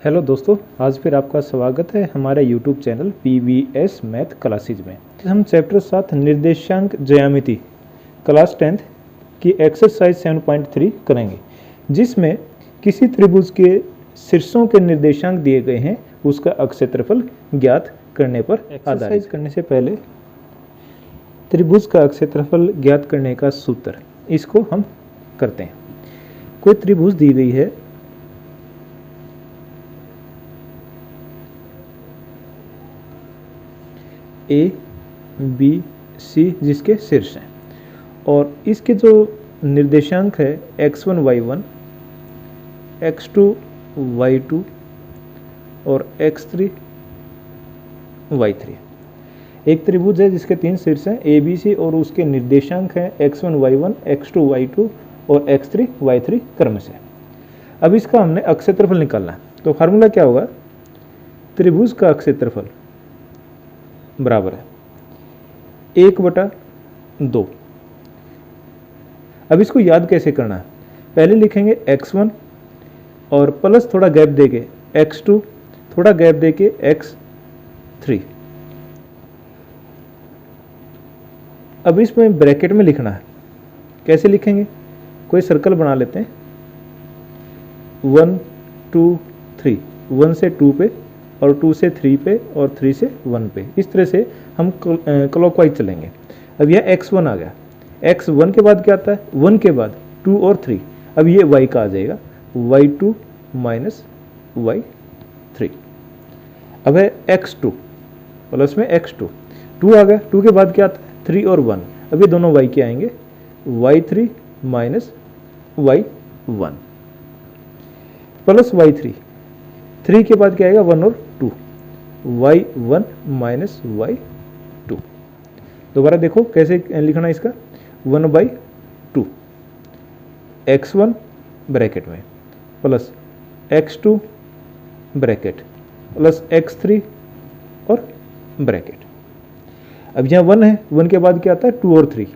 Hello दोस्तों, आज फिर आपका स्वागत है हमारे YouTube channel PVS math classes में। हम चैप्टर 7 निर्देशांक ज्यामिति क्लास 10th की एक्सरसाइज 7.3 करेंगे, जिसमें किसी त्रिभुज के शीर्षों के निर्देशांक दिए गए हैं, उसका अक्षेत्रफल ज्ञात करने पर आधारित। करने से पहले त्रिभुज का अक्षेत्रफल ज्ञात करने का सूत्र, इसको हम करते हैं। कोई त्रिभुज दी गई है, ए बी सी, जिसके शीर्ष हैं, और इसके जो निर्देशांक है x1 y1, x2 y2 और x3 y3। एक त्रिभुज है जिसके 3 शीर्ष हैं ए बी सी, और उसके निर्देशांक हैं x1 y1, x2 y2 और x3 y3 क्रम से। अब इसका हमने अक्षेत्रफल निकालना है, तो फार्मूला क्या होगा? त्रिभुज का अक्षेत्रफल बराबर है 1/2। अब इसको याद कैसे करना है? पहले लिखेंगे x1 और प्लस थोड़ा गैप देके x2, थोड़ा गैप देके x3। अब इसमें ब्रैकेट में लिखना है। कैसे लिखेंगे? कोई सर्कल बना लेते हैं, 1 2 3, 1 से 2 पे और 2 से 3 पे और 3 से 1 पे। इस तरह से हम क्लॉकवाइज चलेंगे। अब यह x1 आ गया, x1 के बाद क्या आता है? 1 के बाद 2 और 3। अब ये y का आ जाएगा, y2 माइनस y3। अब है x2 प्लस में x2, 2 आ गया, 2 के बाद क्या आता है? 3 और 1। अब ये दोनों y के आएंगे, y3 minus y1 plus y3, 3 के बाद क्या आएगा? 1 और 2, y1 माइनस y2। दोबारा देखो कैसे लिखना है इसका, 1/2 x1 ब्रैकेट में plus x2 bracket plus x3 और ब्रैकेट। अब यहाँ 1 है, 1 के बाद क्या आता है? 2 और 3।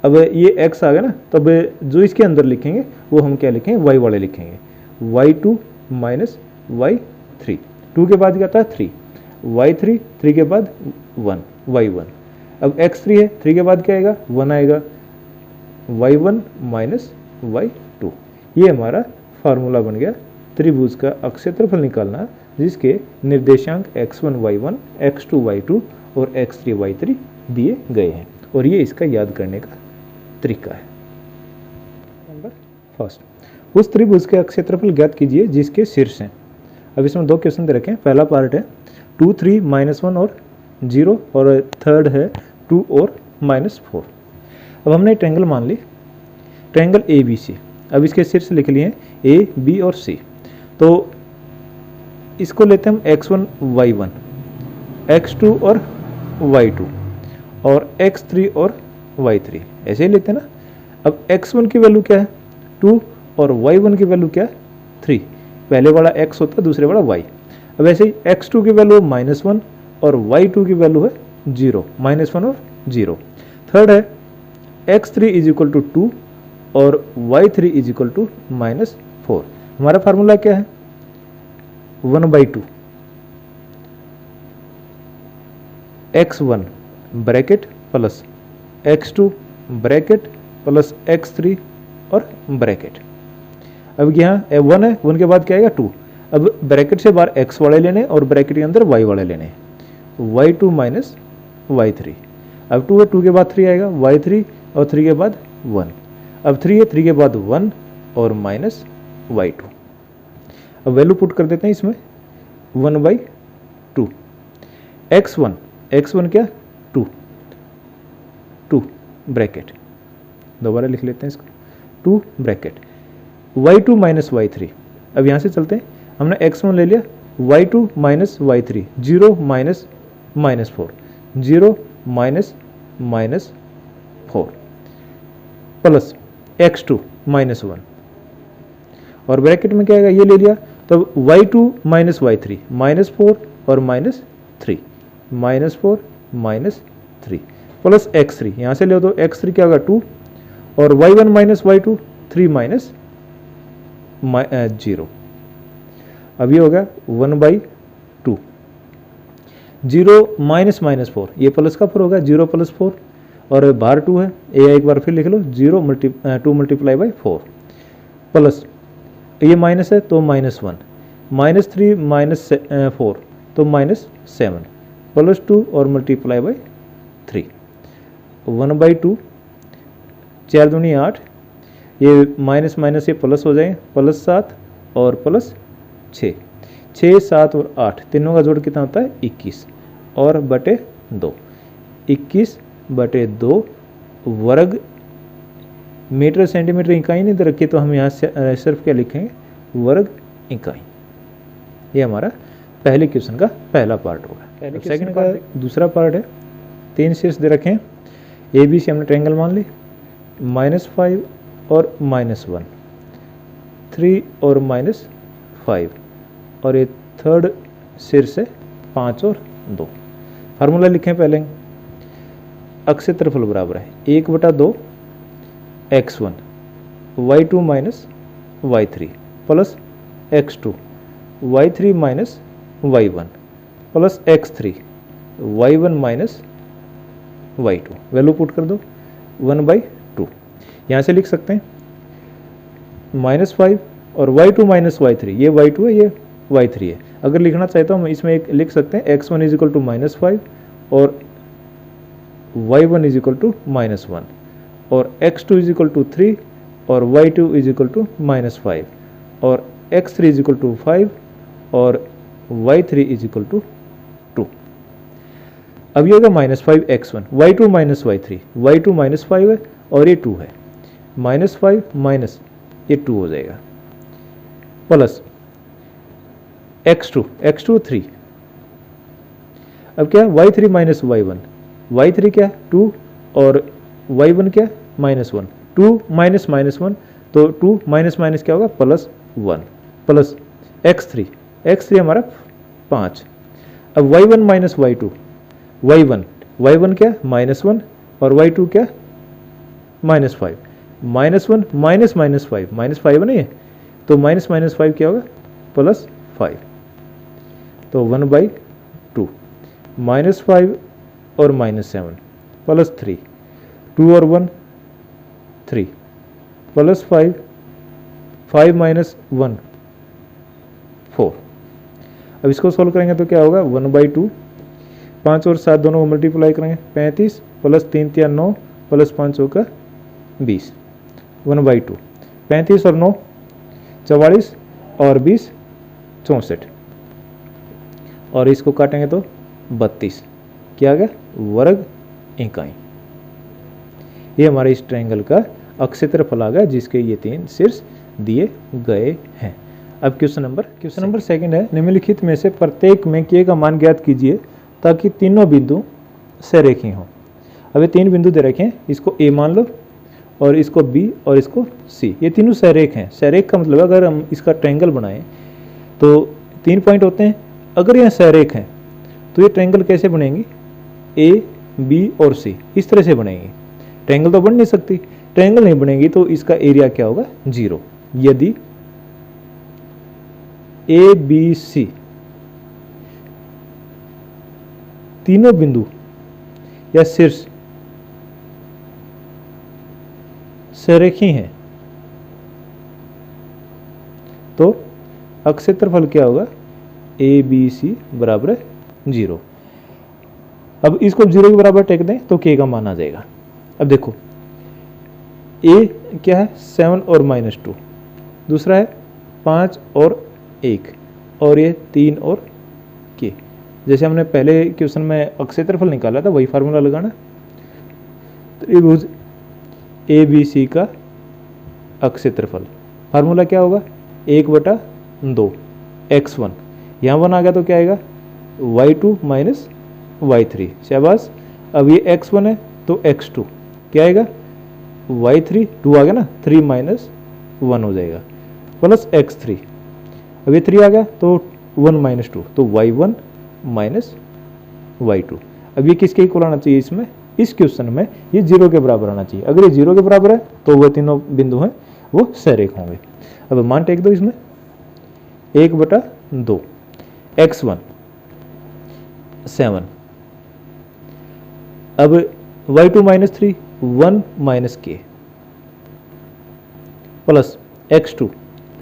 अब ये x आ गया ना, तब जो इसके अंदर लिखेंगे वो हम क्या लिखेंगे? y वाले लिखेंगे, y2 माइनस y3। 2 के बाद क्या आता है? 3, y3, 3 के बाद 1, y1। अब x3 है, 3 के बाद क्या आएगा? 1 आएगा, y1 माइनस y2। ये हमारा फार्मूला बन गया त्रिभुज का अक्षेत्रफल निकालना, जिसके निर्देशांक x1 y1, x2 y2 और x3 y3 दिए गए हैं, और ये इसका याद करने का तरीका है। नंबर फर्स्ट, उस त्रिभुज के अक्षेत्रफल ज्ञात कीजिए जिसके शीर्ष हैं। अब इसमें 2 क्वेश्चन दे रखे हैं। पहला पार्ट है 2 3 -1 और 0, और थर्ड है 2 और -4। अब हमने ट्रायंगल मान ली, ट्रायंगल ए बी सी। अब इसके शीर्ष लिख लिए ए बी और सी। तो इसको लेते हैं हम x1 y1, x2 और y2 और x3 और y3, ऐसे ही लेते हैं ना। अब x1 की वैल्यू क्या है? 2, और y1 की वैल्यू क्या है? 3। पहले वाला x होता है, दूसरे वाला y। अब ऐसे ही x2 की वैल्यू -1 और y2 की वैल्यू है 0, -1 और 0। थर्ड है x3 इज इक्वल टू 2 और y3 इज इक्वल टू -4। हमारा फार्मूला क्या है? 1/2 x1 bracket plus x2 bracket plus x3 और ब्रैकेट। अब यहाँ 1 है, 1 के बाद क्या आएगा? 2। अब ब्रैकेट से बाहर x वाले लेने और ब्रैकेट के अंदर y वाले लेने, y2 माइनस y3। अब 2 है, 2 के बाद 3 आएगा, y3 और 3 के बाद 1। अब 3 है, 3 के बाद 1 और माइनस y2। अब वैल्यू पुट कर देते हैं इसमें, 1/2 x1 क्या? 2 ब्रैकेट, दोबारा लिख लेते हैं इसको, 2 ब्रैकेट y2 माइनस y3। अब यहाँ से चलते हैं, हमने x1 ले लिया, y2 minus y3, 0 minus -4, 0 minus -4 plus x2 -1, और ब्रैकेट में क्या आएगा? ये ले लिया, तब y2 माइनस y3, -4 और -3, -4 -3 प्लस x3। यहाँ से ले दो, x3 क्या होगा? 2, और y1 माइनस y2, 3 माइनस 0। अब ये हो गया 1/2। 0 माइनस माइनस 4, ये प्लस का 4 होगा, 0 + 4 और बाहर 2 है, ये एक बार फिर लिख लो 2 × 4 प्लस ये माइनस है तो -1, -3 - 4 तो -7 +2 और ×3 1/2, 4 दूनी 8, ये माइनस माइनस ये प्लस हो जाए, +7 और +6, 6, 7 और 8 तीनों का जोड़ कितना होता है 21 और बटे 2, 21/2 वर्ग मीटर सेंटीमीटर इकाई नहीं दे रखी, तो हम यहाँ से सिर्फ क्या लिखेंगे वर्ग इकाई। ये हमारा पहले क्वेश्चन का पहला पार्ट होगा। सेकंड का दूसरा पार्ट है, 3 शीर्ष दे रखे हैं, ABC हमने ट्रायंगल मान ली, -5 और -1, 3 और -5 और ये थर्ड शीर्ष है 5 और 2। फार्मूला लिखें पहले, अक्ष क्षेत्रफल बराबर है 1/2 x1 y2 - y3 plus x2 y3 - y1 plus x3 y1 - y2। Value put कर दो 1/2। यहाँ से लिख सकते हैं -5 और y2 - y3, ये y2 है ये y3 है। अगर लिखना चाहे तो हम इसमें एक लिख सकते हैं x1 = -5 और y1 = -1 और x2 = 3 और y2 = -5 और x3 = 5 और y3 = 2। अब ये होगा -5 x1, y2 - y3, y2 -5 है और ये 2 है, -5 माइनस ये 2 हो जाएगा प्लस x2 3। अब क्या y3 - y1, y3 क्या 2 और y1 क्या -1, 2 माइनस -1 तो 2 माइनस माइनस क्या होगा +1 प्लस x3 हमारा 5। अब y1 - y2, y1 क्या -1 और y2 क्या -5, -1 माइनस -5 -5 नहीं है तो -5 क्या होगा +5, तो 1/2 -5 और -7 +3, 2 और 1 3 +5, 5 - 1 4। अब इसको सोल्व करेंगे तो क्या होगा 1/2, 5 और 7 दोनों को मल्टीप्लाई करेंगे 35 + 3 × 9 + 5 होगा 20, 1/2, 35 और 9 44 और 20 64 और इसको काटेंगे तो 32, क्या आ गया वर्ग इकाई। ये हमारे इस ट्रायंगल का अक्ष क्षेत्रफल आ गया जिसके ये 3 शीर्ष दिए गए हैं। अब क्वेश्चन नंबर सेकंड है, निम्नलिखित में से प्रत्येक में k का मान ज्ञात कीजिए ताकि तीनों बिंदु सरेखी हों। अब ये 3 बिंदु दे रखे हैं, इसको A मान लो और इसको B और इसको C, ये तीनों सरेख हैं। सरेख का मतलब अगर हम इसका ट्रायंगल बनाएं तो 3 पॉइंट होते हैं, अगर यह सरेख हैं तो ये ट्रायंगल कैसे बनेंगी A, B और C, इस तरह से बनेंगी। ट्रायंगल तो बन नहीं सकती, ट्रायंगल नहीं बनेगी तो इसका एरिया क्या होगा 0। यदि ABC तीनों बिंदु या शीर्ष सरेखी हैं तो अक्ष क्षेत्रफल क्या होगा ABC बराबर 0। अब इसको 0 के बराबर टेक दें तो k का मान आ जाएगा। अब देखो A क्या है 7 और -2, दूसरा है 5 और 1 और ये 3 और k। जैसे हमने पहले क्वेश्चन में अक्ष क्षेत्रफल निकाला था वही फार्मूला लगाना। त्रिभुज ABC का अक्ष क्षेत्रफल फार्मूला क्या होगा 1/2 x1, यहाँ 1 आ गया तो क्या आएगा y2 - y3, शाबाश। अब ये x1 है तो x2 क्या आएगा y3, 2 आ गया ना 3 - 1 हो जाएगा प्लस x3। अब ये 3 आ गया तो 1 - 2 तो y1 - y2। अब ये किसके इक्वल आना चाहिए, इसमें इस क्वेश्चन में ये 0 के बराबर आना चाहिए। अगर ये 0 के बराबर है तो वो तीनों बिंदु हैं वो सरेख होंगे। अब मान टेक दो इसमें 1/2 2, x1 7, अब y2 माइनस 3 1 माइनस के प्लस x2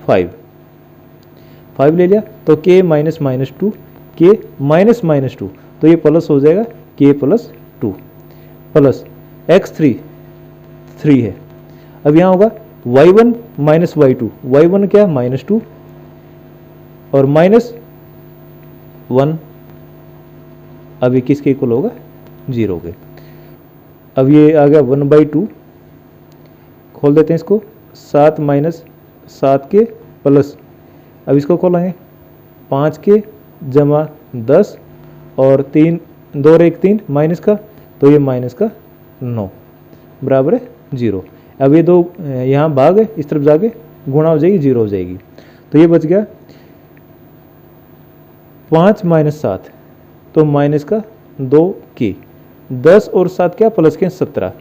5 ले लिया तो k minus minus 2 k minus minus 2 तो ये प्लस हो जाएगा k प्लस 2 प्लस x3 3 है। अब यहाँ होगा y1 माइनस y2, y1 क्या माइनस 2 और माइनस 1, अब ये किसके इक्वल होगा 0 के। अब ये आ गया 1/2, खोल देते हैं इसको 7 माइनस 7 के प्लस, अब इसको खोलेंगे 5 के जमा 10 और 3 2 और 1 3 माइनस का, तो ये माइनस का 9 बराबर है 0। अब ये दो यहाँ भाग है, इस तरफ जाके गुणा हो जाएगी 0 हो जाएगी, तो ये बच गया 5 माइनस 7 तो माइनस का 2 के 10 और 7 क्या प्लस के 17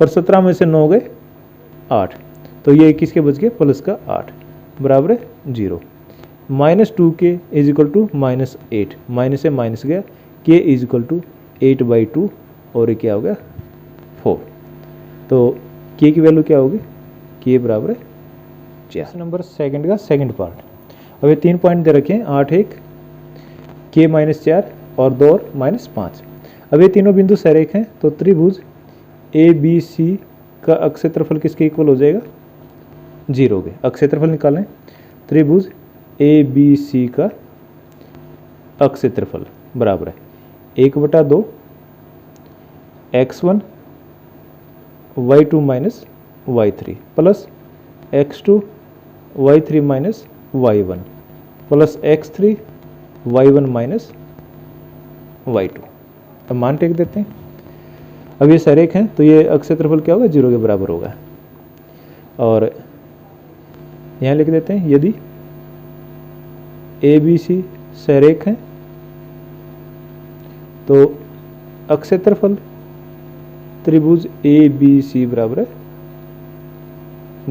पर 17 में से 9 गए 8, तो ये किसके बच गए प्लस का 8 बराबर है 0। Minus 2 K is equal to minus 8, minus से माइनस गया के इज इक्वल टू 8/2 और ये क्या हो गया 4, तो के की वैल्यू क्या होगी के बराबर है 4। नंबर सेकंड का सेकंड पार्ट, अब ये 3 पॉइंट दे रखे हैं 8 1 के माइनस 4 और 2 और माइनस 5। अब ये तीनों बिंदु सरेख हैं तो त्रिभुज ए बी सी का अक्ष क्षेत्रफल किसके इक्वल हो जाएगा 0 के। अक्ष क्षेत्रफल निकालें, त्रिभुज ए बी सी का अक्ष क्षेत्रफल बराबर है 1/2 x1 y2 minus y3 plus x2 y3 minus y1 plus x3 y1 minus y2। अब मान टेक देते हैं, अब ये सरेख हैं तो ये अक्ष क्षेत्रफल क्या होगा 0 के बराबर होगा, और यहाँ लिख देते हैं यदि ए बी सी सरेख हैं तो अक्ष क्षेत्रफल त्रिभुज ए बी सी बराबर है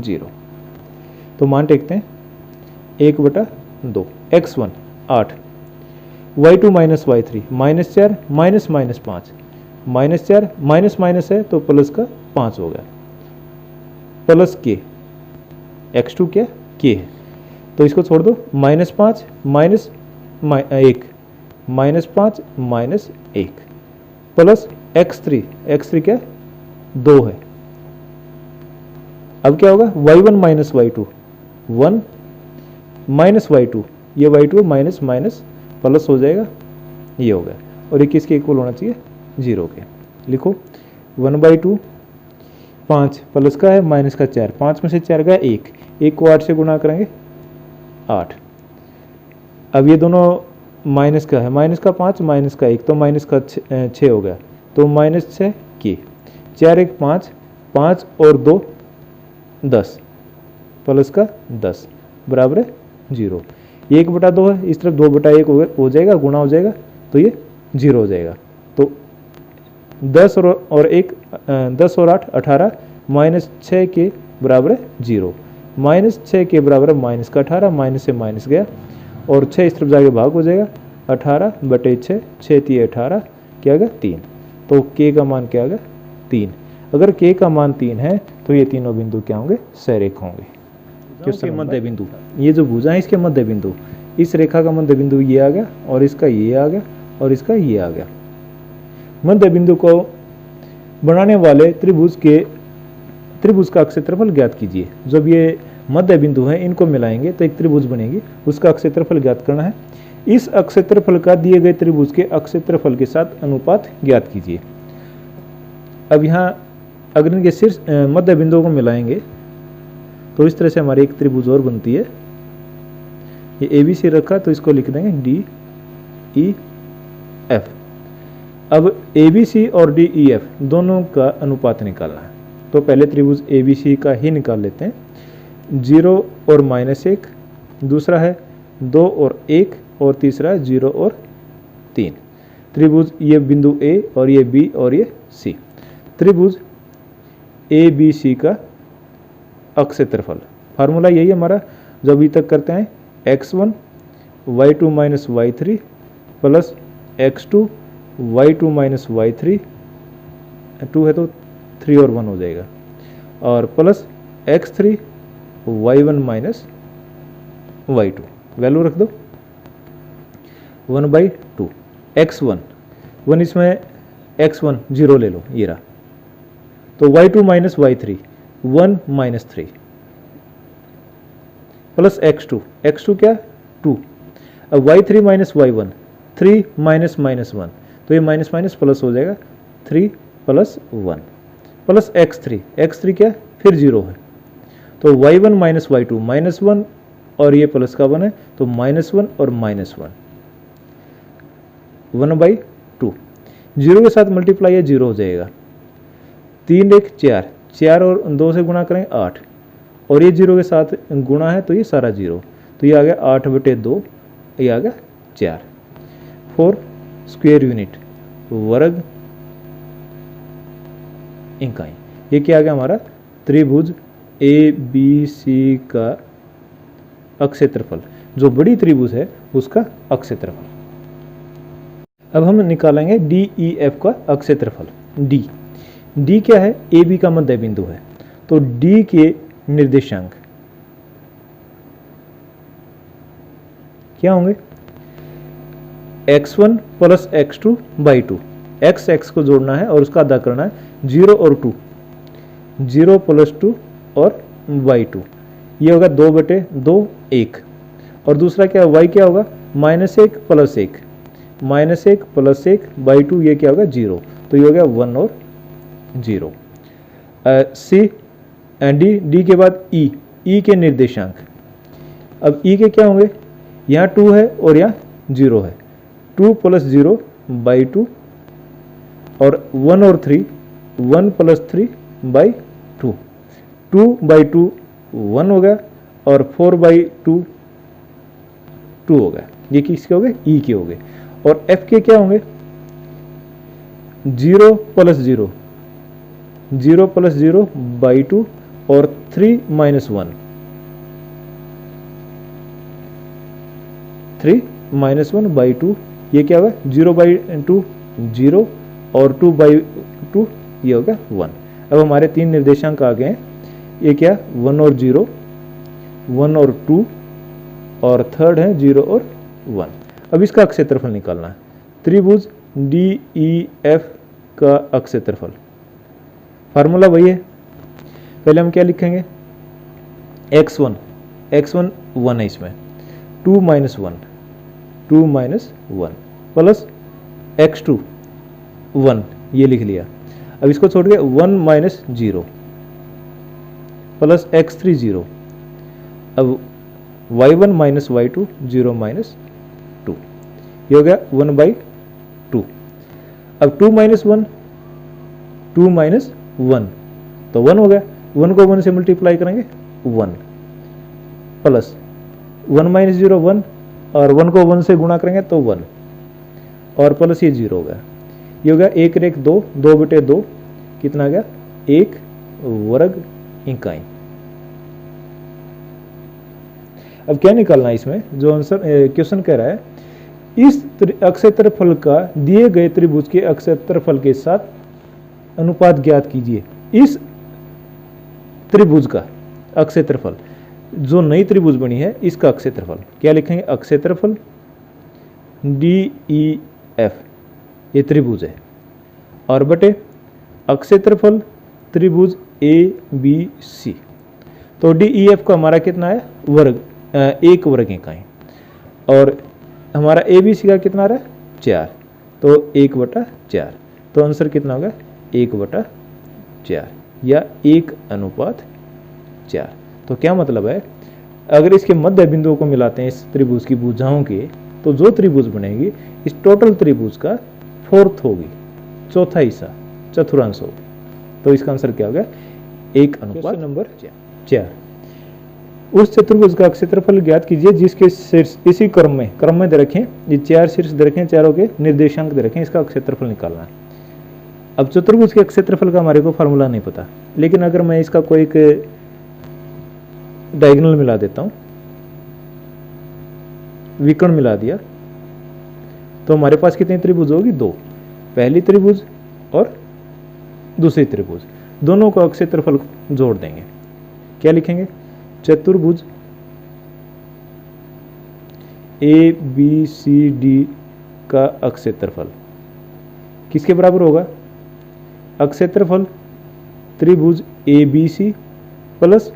0। तो मान टेकते हैं 1/2 x1 8 y2 minus y3 minus 4 minus minus 5 minus 4 minus minus है तो प्लस का 5 हो गया प्लस के x2 क्या के है तो इसको छोड़ दो -5 माइनस 1 -5 माइनस 1 प्लस x3 क्या 2 है। अब क्या होगा y1 minus y2 1 minus y2, ये y2 माइनस माइनस प्लस हो जाएगा ये हो गया, और ये किसके इक्वल होना चाहिए 0 के। लिखो 1/2 5 प्लस का है माइनस का 4, 5 में से 4 गया 1 को 8 से गुणा करेंगे 8। अब ये दोनों माइनस का है, माइनस का 5 माइनस का 1 तो माइनस का 6 हो गया, तो -6 के 4 1 5 5 और 2 10 प्लस का 10 बराबर है 0। 1/2 है, इस तरफ 2/1 हो जाएगा, गुणा हो जाएगा तो ये 0 हो जाएगा। तो 10 और 1 10 और 8 18 -6 के बराबर है 0, -6 के बराबर है माइनस का 18, माइनस से माइनस गया और 6 इस तरफ जाके भाग हो जाएगा 18/6 6 3 18 क्या आ गया 3, तो k का मान क्या आ गया 3। अगर k का मान 3 है तो ये तीनों बिंदु क्या होंगे सरेख होंगे। क्वेश्चन मध्य बिंदु, ये जो भुजा है इसके मध्य बिंदु, इस रेखा का मध्य बिंदु ये आ गया और इसका ये आ गया और इसका ये आ गया। मध्य बिंदु को बनाने वाले त्रिभुज का क्षेत्रफल ज्ञात कीजिए। जब ये मध्य बिंदु है इनको मिलाएंगे तो एक त्रिभुज बनेगी, उसका क्षेत्रफल ज्ञात करना है। इस क्षेत्रफल का दिए गए त्रिभुज के क्षेत्रफल के साथ अनुपात ज्ञात कीजिए। अब यहाँ अगर इनके शीर्ष मध्य बिंदुओं को मिलाएंगे तो इस तरह से हमारी एक त्रिभुज और बनती है। ये ए बी सी रखा तो इसको लिख देंगे डी ई एफ। अब ए बी सी और डी ई एफ दोनों का अनुपात निकालना है, तो पहले त्रिभुज ए बी सी का ही निकाल लेते हैं। 0 और -1, दूसरा है 2 और 1 और तीसरा है 0 और 3। त्रिभुज ये बिंदु ए और ये बी और ये सी। त्रिभुज ए बी सी का क्षेत्रफल, फार्मूला यही हमारा जो अभी तक करते हैं x1 y2 minus y3 plus x2 y2 minus y3, 2 है तो 3 और 1 हो जाएगा, और plus x3 y1 minus y2, value रख दो 1/2 x1, 1 इसमें x1 0 ले लो, ये रहा, तो y2 minus y3 1 minus 3 plus x2, x2 क्या 2, अब y3 minus y1 3 minus minus 1, तो ये माइनस माइनस प्लस हो जाएगा 3 प्लस 1 प्लस x3, x3 क्या फिर 0 है, तो y1 माइनस y2 माइनस 1 और ये प्लस का 1 है तो माइनस 1 और माइनस 1, 1/2, 0 के साथ मल्टीप्लाई है 0 हो जाएगा, 3 1 4, 4 और 2 से गुणा करें 8, और ये 0 के साथ गुणा है तो ये सारा 0, तो ये आ गया 8/2, ये आ गया 4, 4 स्क्वायर यूनिट वर्ग इकाई, ये क्या आ गया हमारा त्रिभुज ABC का अक्षेत्रफल, जो बड़ी त्रिभुज है उसका अक्षेत्रफल। अब हम निकालेंगे DEF का अक्षेत्रफल। D क्या है, AB का मध्य बिंदु है, तो D के निर्देशांक क्या होंगे, x1 प्लस x2/2, x को जोड़ना है और उसका आधा करना है, 0 और 2, 0 प्लस 2 और y2, ये होगा 2/2 1, और दूसरा क्या y क्या होगा -1 प्लस 1, -1 प्लस 1/2, ये क्या होगा 0, तो ये हो गया 1 और 0। D के बाद E के निर्देशांक, अब E के क्या होंगे, यहाँ 2 है और यहाँ 0 है, 2 प्लस 0/2, और 1 और 3, 1 प्लस 3/2, 2/2 1 हो गया, और 4/2 2 हो गया, ये किसके हो गए, E के हो गए। और F के क्या होंगे, 0 प्लस 0, 0 प्लस 0/2, और 3 माइनस 1, 3 माइनस 1/2, ये क्या होगा 0/2 0, और 2/2 ये होगा 1। अब हमारे 3 निर्देशांक आ गए हैं, ये क्या 1 और 0, 1 और 2, और थर्ड है 0 और 1। अब इसका क्षेत्रफल निकालना है, त्रिभुज DEF का क्षेत्रफल, फार्मूला वही है, पहले हम क्या लिखेंगे, x1 1 है इसमें, 2 माइनस 1 प्लस x2 1, ये लिख लिया, अब इसको छोड़ के 1 माइनस 0 प्लस x3 0, अब y1 माइनस y2 0 माइनस 2, ये हो गया 1/2। अब 2 माइनस 1, 2 माइनस 1 तो 1 हो गया, 1 को 1 से मल्टीप्लाई करेंगे 1, प्लस 1 माइनस 0 1, और 1 को 1 से गुणा करेंगे तो 1, और प्लस ये 0 हो गया, ये हो गया 1 1 2, 2/2, कितना आ गया 1 वर्ग इकाई। अब क्या निकालना है इसमें, जो आंसर क्वेश्चन कह रहा है, इस अक्षेत्रफल का दिए गए त्रिभुज के अक्षेत्रफल के साथ अनुपात ज्ञात कीजिए। इस त्रिभुज का अक्षेत्रफल, जो नई त्रिभुज बनी है इसका अक्षेत्रफल क्या लिखेंगे, अक्षेत्रफल DEF, ये त्रिभुज है, और बटे अक्षेत्रफल त्रिभुज ABC, तो DEF का हमारा कितना है वर्ग, 1 वर्ग इकाई, और हमारा ABC का कितना आ रहा है 4, तो 1/4, तो आंसर कितना होगा 1/4 या 1:4। तो क्या मतलब है, अगर इसके मध्य बिंदुओं को मिलाते हैं इस त्रिभुज की भुजाओं के, तो जो त्रिभुज बनेगी इस टोटल त्रिभुज का 4th होगी, चौथा हिस्सा, चतुर्थांश होगी, तो इसका आंसर क्या होगा 1:4। नंबर 4, उस चतुर्भुज का क्षेत्रफल ज्ञात कीजिए जिसके शीर्ष इसी क्रम में दे रखें, ये 4 शीर्ष दे रखें, चारों के निर्देशांक दे रखें, इसका क्षेत्रफल निकालना है। अब चतुर्भुज के क्षेत्रफल का हमारे को फार्मूला नहीं पता, लेकिन अगर मैं इसका कोई एक डायगोनल मिला देता हूं, विकर्ण मिला दिया तो हमारे पास कितनी त्रिभुज होगी? 2। पहली त्रिभुज और दूसरी त्रिभुज, दोनों को अक्ष क्षेत्रफल को जोड़ देंगे। क्या लिखेंगे? चतुर्भुज ABCD का अक्ष क्षेत्रफल किसके बराबर होगा? अक्ष क्षेत्रफल त्रिभुज ABC प्लस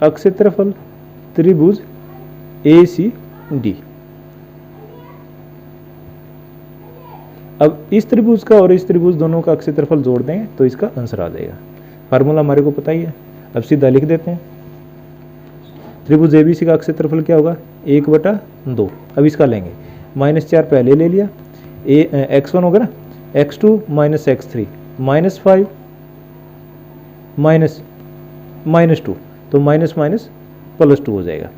अक्ष क्षेत्रफल त्रिभुज ACD। अब इस त्रिभुज का और इस त्रिभुज दोनों का अक्ष क्षेत्रफल जोड़ देंगे तो इसका आंसर आ जाएगा। फार्मूला हमारे को पता ही है, अब सीधा लिख देते हैं। त्रिभुज ABC का अक्ष क्षेत्रफल क्या होगा? 1/2। अब इसका लेंगे, -4 पहले ले लिया, x1 होगा ना, x2 माइनस x3 -5 -2, तो माइनस माइनस +2 हो जाएगा,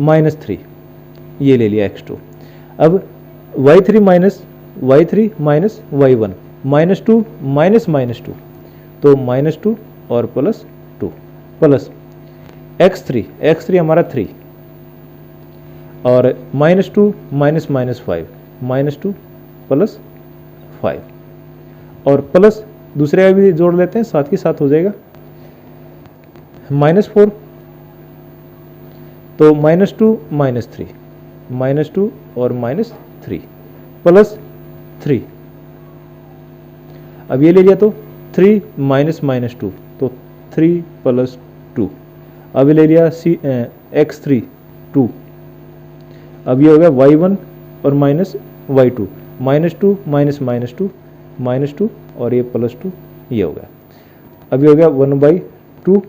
-3 ये ले लिया x2। अब y3 माइनस y1 -2 -2, तो -2 और +2 प्लस x3 हमारा 3 और -2 -2 प्लस 5 और प्लस दूसरे का भी जोड़ लेते हैं, साथ के साथ हो जाएगा -4, तो -2 -3 और -3 प्लस 3। अब ये ले लिया तो 3 -2, तो 3 + 2। अब ले लिया x3 2। अब ये हो गया y1 और -y2 -2 -2 और ये +2 ये हो गया। अब ये हो गया 1/2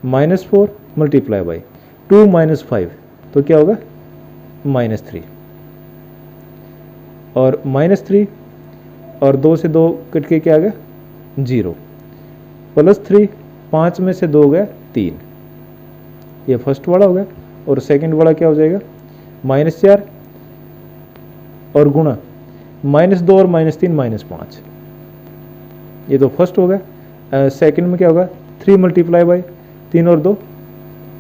-4 मल्टीप्लाई बाई 2 - 5, तो क्या होगा? -3 और -3 और 2 से 2 कट के क्या आ गया? 0 +3, 5 में से 2 गया 3, ये फर्स्ट वाला हो गया। और सेकंड वाला क्या हो जाएगा? -4 और गुणा -2 और -3 -5, ये तो फर्स्ट हो गया। सेकंड में क्या होगा? 3 मल्टीप्लाई बाई 3 और 2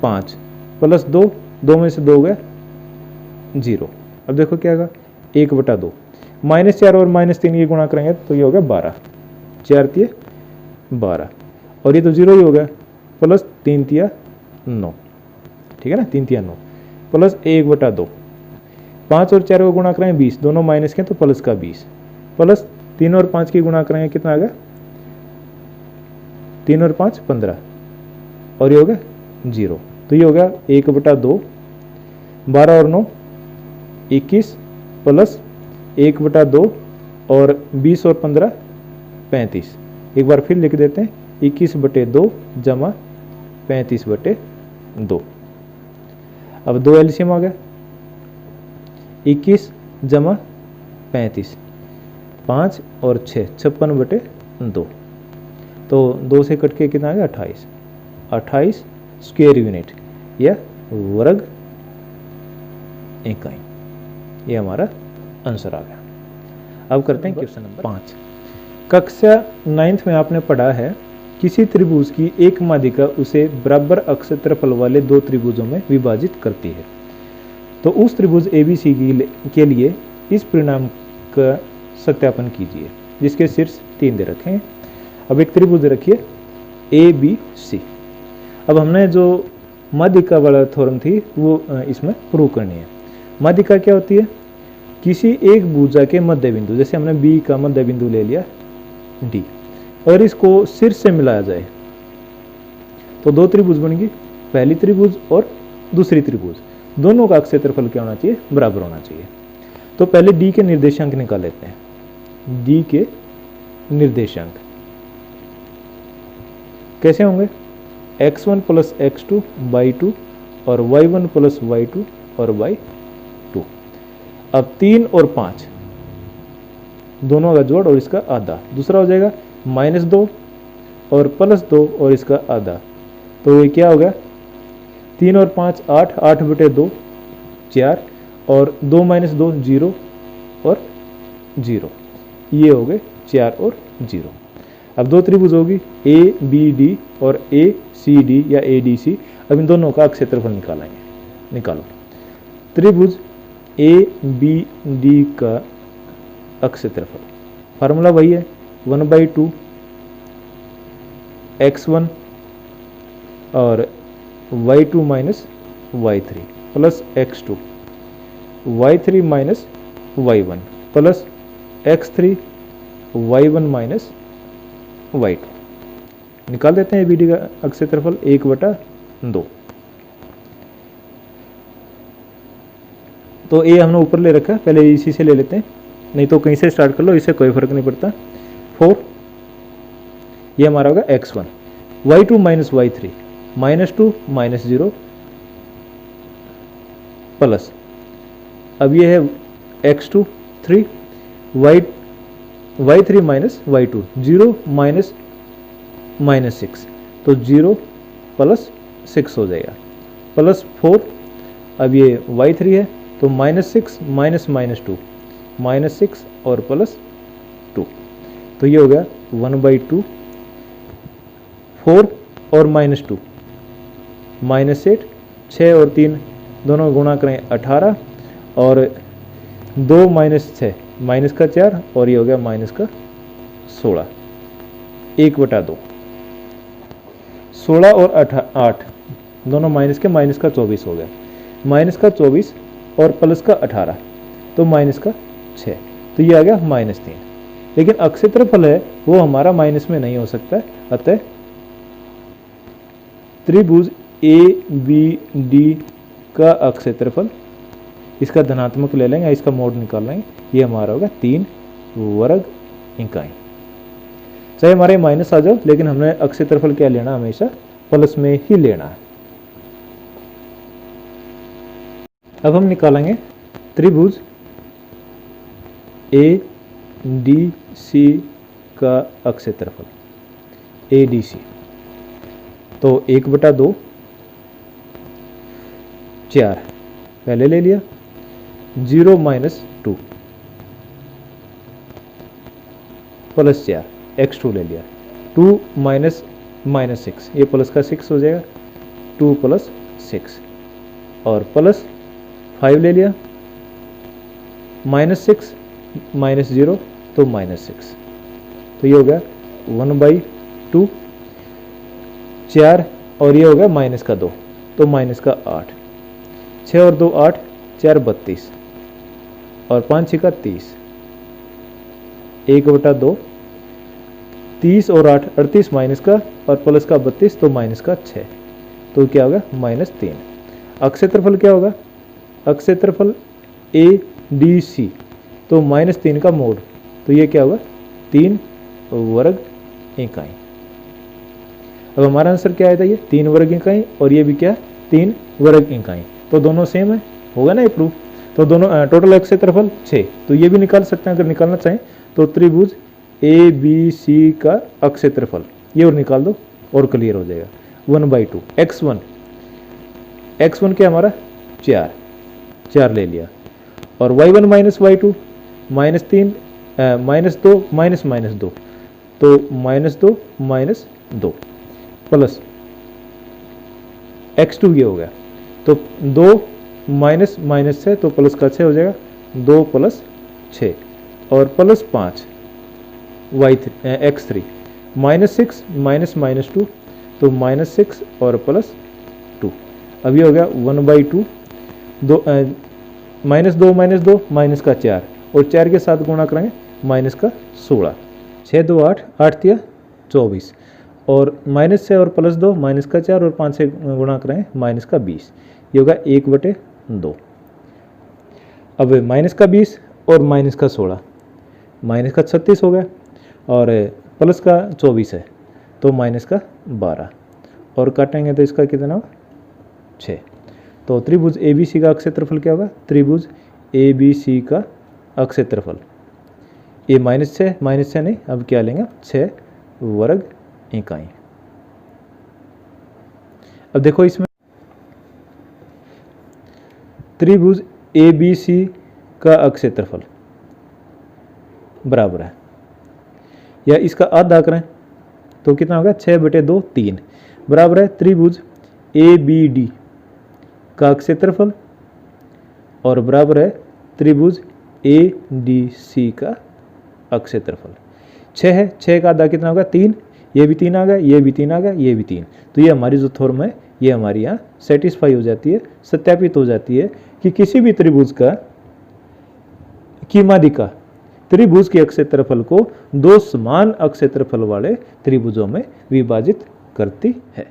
5 प्लस 2 में से 2 गया 0। अब देखो क्या होगा? 1/2 -4 और -3 ये गुणा करेंगे तो ये हो गया 12, 4 तिया 12 और ये तो 0 ही हो गया, प्लस 3 तिया 9, ठीक है ना, 3 तिया 9 प्लस 1/2, 5 और 4 को गुणा करेंगे 20, दोनों माइनस के तो प्लस का 20 प्लस 3 और 5 की गुणा करेंगे कितना आ गया? 3 और 5 15 और ये हो गया 0, तो ये हो गया 1/2, 12 और 9 21 प्लस 1/2 और 20 और 15 35। एक बार फिर लिख देते हैं, 21/2 जमा 35/2। अब 2 एलसीएम आ गया, 21 जमा 35, 5 और 6 56/2, तो 2 से कट के कितना आ गया? 28 स्क्वायर यूनिट या वर्ग इकाई, ये हमारा आंसर आ गया। अब करते हैं क्वेश्चन नंबर 5। कक्षा 9th में आपने पढ़ा है किसी त्रिभुज की एक माध्यिका उसे बराबर अक्ष क्षेत्रफल वाले 2 त्रिभुजों में विभाजित करती है, तो उस त्रिभुज ABC के लिए इस परिणाम का सत्यापन कीजिए, जिसके शीर्ष 3 दे रखे हैं। अब एक त्रिभुज रखिए ABC। अब हमने जो माध्यिका वाला थ्योरम थी वो इसमें प्रूव करनी है। माध्यिका क्या होती है? किसी एक भुजा के मध्य बिंदु, जैसे हमने B का मध्य बिंदु ले लिया D और इसको शीर्ष से मिलाया जाए तो 2 त्रिभुज बनेंगी, पहली त्रिभुज और दूसरी त्रिभुज, दोनों का क्षेत्रफल क्या होना चाहिए? बराबर होना चाहिए। तो पहले D के निर्देशांक निकाल लेते हैं। D के निर्देशांक कैसे होंगे? x1 + x2 / 2 और y1 + y2 और y2। अब 3 और 5 दोनों का जोड़ और इसका आधा, दूसरा हो जाएगा -2 और +2 और इसका आधा, तो ये क्या हो गया? 3 और 5 8, 8/2 4 और 2 - 2 0 और 0, ये हो गए 4 और 0। अब 2 त्रिभुज होगी ABD और ACD या ADC। अब इन दोनों का क्षेत्रफल निकालो। त्रिभुज ए बी डी का अक्ष क्षेत्रफल, फार्मूला वही है 1/2 x1 और y2 minus y3 plus x2 y3 minus y1 plus x3 y1 minus y2। निकाल देते हैं बी डी का अक्ष क्षेत्रफल 1/2। तो ए हमने ऊपर ले रखा है, पहले इसी से ले लेते हैं, नहीं तो कहीं से स्टार्ट कर लो, इससे कोई फर्क नहीं पड़ता। 4 ये हमारा होगा x1 y2 minus y3 -2 -0 plus, अब ये है x2 3 y3 minus y2 0 minus -6 तो 0 प्लस 6 हो जाएगा प्लस 4, अब ये y3 है तो -6 माइनस -2 -6 और प्लस 2, तो ये हो गया 1/2 4 और -2 -8 6 और 3 दोनों गुणा करें 18 और 2 माइनस 6 माइनस का 4 और ये हो गया माइनस का 16 1/2। 16 और 8 दोनों माइनस के, माइनस का 24 हो गया, माइनस का 24 और प्लस का 18 तो माइनस का 6, तो ये आ गया -3। लेकिन अक्ष क्षेत्रफल है वो हमारा माइनस में नहीं हो सकता है, अतः त्रिभुज ए बी डी का अक्ष क्षेत्रफल, इसका धनात्मक ले लेंगे, इसका मोड निकाल लेंगे, ये हमारा होगा 3 वर्ग इकाई। चाहे हमारे माइनस आ जाओ, लेकिन हमने अक्ष क्षेत्रफल क्या लेना, हमेशा प्लस में ही लेना है। अब हम निकालेंगे त्रिभुज ए डी सी का अक्ष क्षेत्रफल ए डी सी, तो 1/2 4 पहले ले लिया, 0 - 2 प्लस 4 x2 ले लिया, 2 माइनस -6 ये प्लस का 6 हो जाएगा, 2 प्लस 6 और प्लस 5 ले लिया, -6 -0 तो -6, तो ये हो गया 1/2 4 और ये हो गया माइनस का 2 तो माइनस का 8, 6 और 2 8 4 32 और 5 6 30 1/2 30 और 8 38 माइनस का और प्लस का 32 तो माइनस का 6, तो क्या होगा -3। अक्ष क्षेत्रफल क्या होगा, अक्ष क्षेत्रफल ए डी सी तो -3 का मोड, तो ये क्या होगा 3 वर्ग इकाई। अब हमारा आंसर क्या आया था, ये 3 वर्ग इकाई और ये भी क्या 3 वर्ग इकाई, तो दोनों सेम है, होगा ना ये प्रूफ। तो दोनों टोटल अक्ष क्षेत्रफल 6, तो ये भी निकाल सकते हैं अगर निकालना चाहें तो त्रिभुज ए बी सी का अक्ष क्षेत्रफल ये और निकाल दो और क्लियर हो जाएगा 1/2 x1 क्या हमारा 4 ले लिया और y1 माइनस y2 -3 -2 -2 तो -2 प्लस x2 ये हो गया, तो 2 माइनस 6 तो प्लस का 6 हो जाएगा, 2 प्लस 6 और प्लस 5 x3 -6 -2 तो -6 और प्लस 2, अब ये हो गया 1/2 -2 माइनस का 4 और 4 के साथ गुणा करेंगे माइनस का 16, 6 2 8 8 3 24 और -6 और प्लस 2 माइनस का 4 और 5 से गुणा करेंगे माइनस का 20, ये होगा 1/2। अब माइनस का 20 और माइनस का 16 माइनस का 36 हो गया और प्लस का 24 है तो माइनस का 12 और काटेंगे तो इसका कितना होगा 6। तो त्रिभुज ए बी सी का अक्ष क्षेत्रफल क्या होगा, त्रिभुज ए बी सी का अक्ष क्षेत्रफल ये -6 नहीं, अब क्या लेंगे 6 वर्ग इकाई। अब देखो इसमें त्रिभुज ए बी सी का अक्ष क्षेत्रफल बराबर है, या इसका आधा करें तो कितना होगा 6/2 3 बराबर है त्रिभुज ए बी डी का अक्ष क्षेत्रफल और बराबर है त्रिभुज ADC का अक्षेत्रफल। 6 है, 6 का आधा कितना होगा 3, ये भी 3 आ गया, ये भी 3 आ गया, ये भी 3। तो ये हमारी जो थ्योरम है ये हमारी यहाँ सेटिस्फाई हो जाती है, सत्यापित हो जाती है कि किसी भी त्रिभुज का कीमादिका त्रिभुज के अक्षेत्रफल को दो समान अक्षेत्रफल वाले त्रिभुजों में विभाजित करती है।